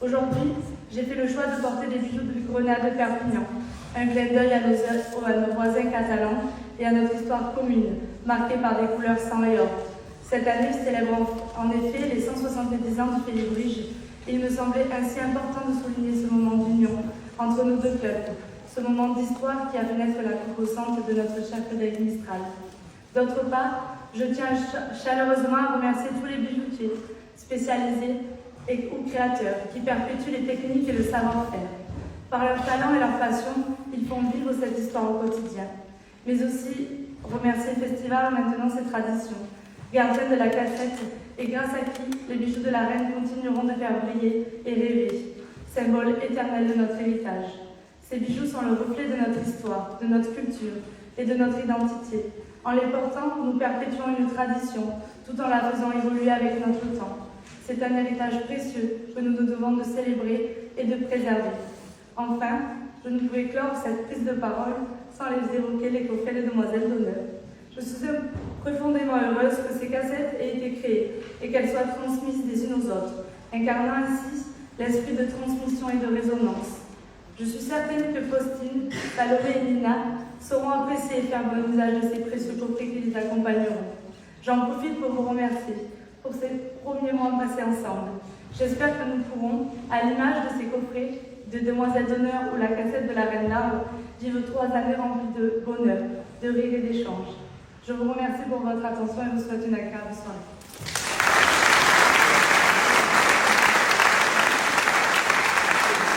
Aujourd'hui, j'ai fait le choix de porter des bijoux du Grenat de Perpignan, un clin d'œil à nos voisins catalans et à notre histoire commune, marquée par des couleurs sang et or. Cette année célèbre en effet les 170 ans du Félibrige. Il me semblait ainsi important de souligner ce moment d'union entre nos deux peuples, ce moment d'histoire qui a fait naître la composante de notre cher Frédéric Mistral. D'autre part, je tiens chaleureusement à remercier tous les bijoutiers spécialisés ou créateurs qui perpétuent les techniques et le savoir-faire. Par leur talent et leur passion, ils font vivre cette histoire au quotidien. Mais aussi remercier le festival en maintenant ses traditions, gardien de la cassette et grâce à qui les bijoux de la reine continueront de faire briller et rêver, symbole éternel de notre héritage. Ces bijoux sont le reflet de notre histoire, de notre culture et de notre identité. En les portant, nous perpétuons une tradition, tout en la faisant évoluer avec notre temps. C'est un héritage précieux que nous nous devons de célébrer et de préserver. Enfin, je ne pouvais clore cette prise de parole sans les évoquer les coffrets des demoiselles d'honneur. Je suis profondément heureuse que ces cassettes aient été créées et qu'elles soient transmises des unes aux autres, incarnant ainsi l'esprit de transmission et de résonance. Je suis certaine que Faustine, Salomé et Nina sauront apprécier et faire bon usage de ces précieux coffrets qui les accompagneront. J'en profite pour vous remercier pour ces premiers mois passés ensemble. J'espère que nous pourrons, à l'image de ces coffrets de Demoiselles d'honneur ou la cassette de la Reine d'Arbre, vivre 3 années remplies de bonheur, de rire et d'échanges. Je vous remercie pour votre attention et vous souhaite une agréable soirée.